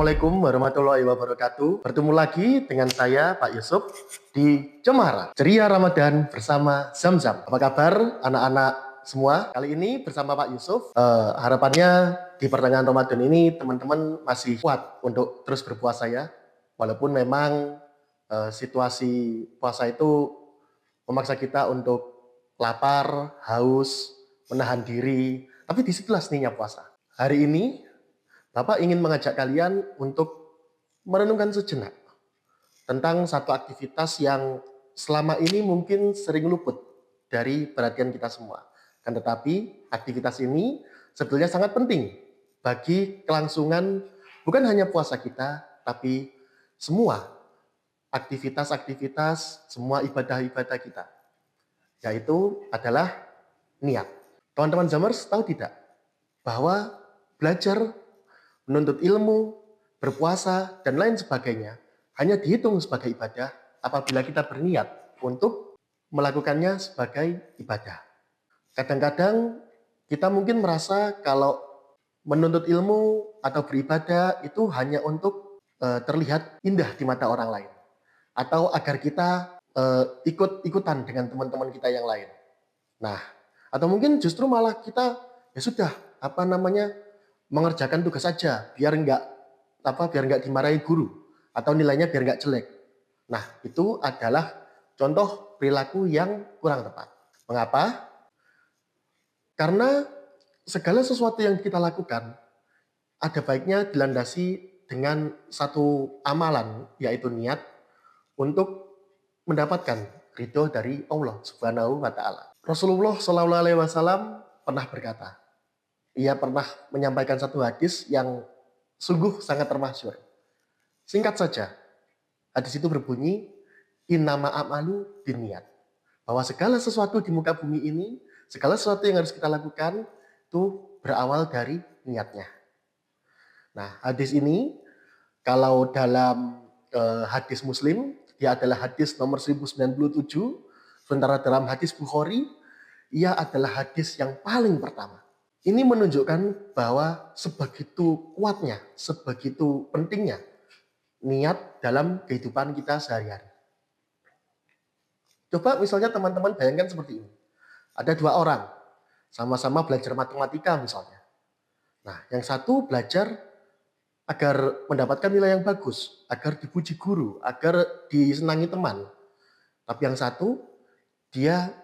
Assalamualaikum warahmatullahi wabarakatuh. Bertemu lagi dengan saya Pak Yusuf di Cemara. Ceria Ramadan bersama Zam-Zam. Apa kabar anak-anak semua? Kali ini bersama Pak Yusuf, harapannya di pertengahan Ramadan ini teman-teman masih kuat untuk terus berpuasa ya. Walaupun memang situasi puasa itu memaksa kita untuk lapar, haus, menahan diri. Tapi disitulah seninya puasa. Hari ini Bapak ingin mengajak kalian untuk merenungkan sejenak tentang satu aktivitas yang selama ini mungkin sering luput dari perhatian kita semua. Kan tetapi aktivitas ini sebetulnya sangat penting bagi kelangsungan bukan hanya puasa kita, tapi semua aktivitas-aktivitas, semua ibadah-ibadah kita. Yaitu adalah niat. Teman-teman Zamers tahu tidak bahwa belajar, menuntut ilmu, berpuasa, dan lain sebagainya hanya dihitung sebagai ibadah apabila kita berniat untuk melakukannya sebagai ibadah. Kadang-kadang kita mungkin merasa kalau menuntut ilmu atau beribadah itu hanya untuk terlihat indah di mata orang lain, atau agar kita ikut-ikutan dengan teman-teman kita yang lain. Nah, atau mungkin justru malah kita ya sudah mengerjakan tugas saja biar nggak dimarahi guru atau nilainya biar nggak jelek. Nah, itu adalah contoh perilaku yang kurang tepat. Mengapa? Karena segala sesuatu yang kita lakukan ada baiknya dilandasi dengan satu amalan, yaitu niat untuk mendapatkan ridho dari Allah Subhanahu wa Ta'ala. Rasulullah Shallallahu Alaihi Wasallam pernah berkata, ia pernah menyampaikan satu hadis yang sungguh sangat termasyhur. Singkat saja, hadis itu berbunyi, innama a'malu binniyat. Bahwa segala sesuatu di muka bumi ini, segala sesuatu yang harus kita lakukan, itu berawal dari niatnya. Nah, hadis ini, kalau dalam hadis Muslim, dia adalah hadis nomor 1097, sementara dalam hadis Bukhari, ia adalah hadis yang paling pertama. Ini menunjukkan bahwa sebegitu kuatnya, sebegitu pentingnya niat dalam kehidupan kita sehari-hari. Coba misalnya teman-teman bayangkan seperti ini. Ada dua orang, sama-sama belajar matematika misalnya. Nah, yang satu belajar agar mendapatkan nilai yang bagus, agar dipuji guru, agar disenangi teman. Tapi yang satu, dia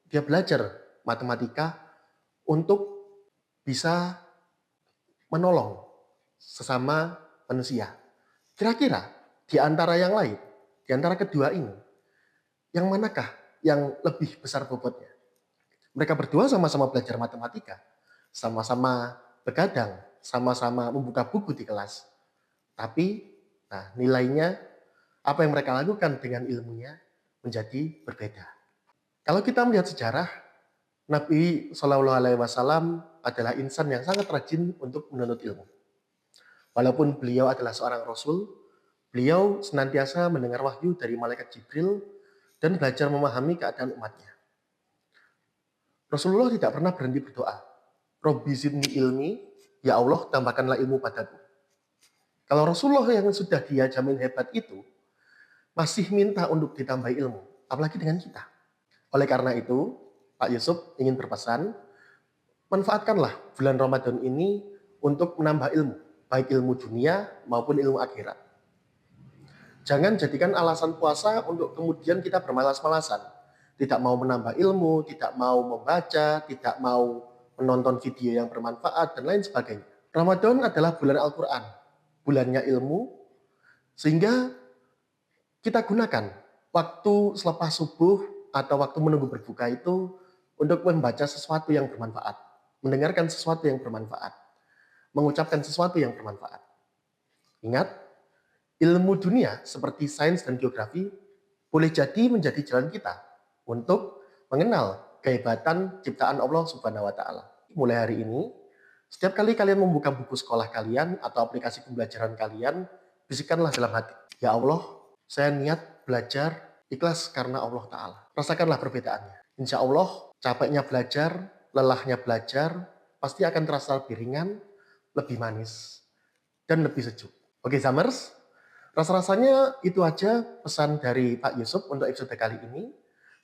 belajar matematika untuk bisa menolong sesama manusia. Kira-kira di antara yang lain, di antara kedua ini, yang manakah yang lebih besar bobotnya? Mereka berdua sama-sama belajar matematika, sama-sama begadang, sama-sama membuka buku di kelas. Tapi nilainya, apa yang mereka lakukan dengan ilmunya menjadi berbeda. Kalau kita melihat sejarah, Nabi Shallallahu Alaihi Wasallam adalah insan yang sangat rajin untuk menuntut ilmu. Walaupun beliau adalah seorang Rasul, beliau senantiasa mendengar wahyu dari malaikat Jibril dan belajar memahami keadaan umatnya. Rasulullah tidak pernah berhenti berdoa. Robbi zidni ilmi, ya Allah tambahkanlah ilmu padaku. Kalau Rasulullah yang sudah dia jamin hebat itu, masih minta untuk ditambah ilmu, apalagi dengan kita. Oleh karena itu, Pak Yusuf ingin berpesan, manfaatkanlah bulan Ramadan ini untuk menambah ilmu, baik ilmu dunia maupun ilmu akhirat. Jangan jadikan alasan puasa untuk kemudian kita bermalas-malasan. Tidak mau menambah ilmu, tidak mau membaca, tidak mau menonton video yang bermanfaat, dan lain sebagainya. Ramadan adalah bulan Al-Quran, bulannya ilmu, sehingga kita gunakan waktu selepas subuh atau waktu menunggu berbuka itu untuk membaca sesuatu yang bermanfaat, mendengarkan sesuatu yang bermanfaat, mengucapkan sesuatu yang bermanfaat. Ingat, ilmu dunia seperti sains dan geografi boleh jadi menjadi jalan kita untuk mengenal kehebatan ciptaan Allah Subhanahu wa Ta'ala. Mulai hari ini, setiap kali kalian membuka buku sekolah kalian atau aplikasi pembelajaran kalian, bisikanlah dalam hati, ya Allah, saya niat belajar ikhlas karena Allah Ta'ala. Rasakanlah perbedaannya. Insya Allah, capeknya belajar, lelahnya belajar, pasti akan terasa lebih ringan, lebih manis, dan lebih sejuk. Oke, Zamers, rasa-rasanya itu aja pesan dari Pak Yusuf untuk episode kali ini.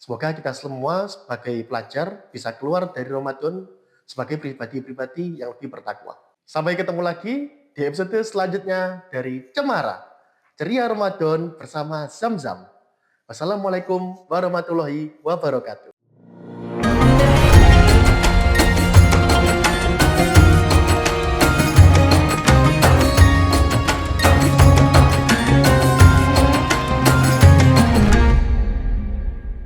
Semoga kita semua sebagai pelajar bisa keluar dari Ramadan sebagai pribadi-pribadi yang lebih bertakwa. Sampai ketemu lagi di episode selanjutnya dari Cemara, Ceria Ramadan bersama Zam-Zam. Wassalamualaikum warahmatullahi wabarakatuh.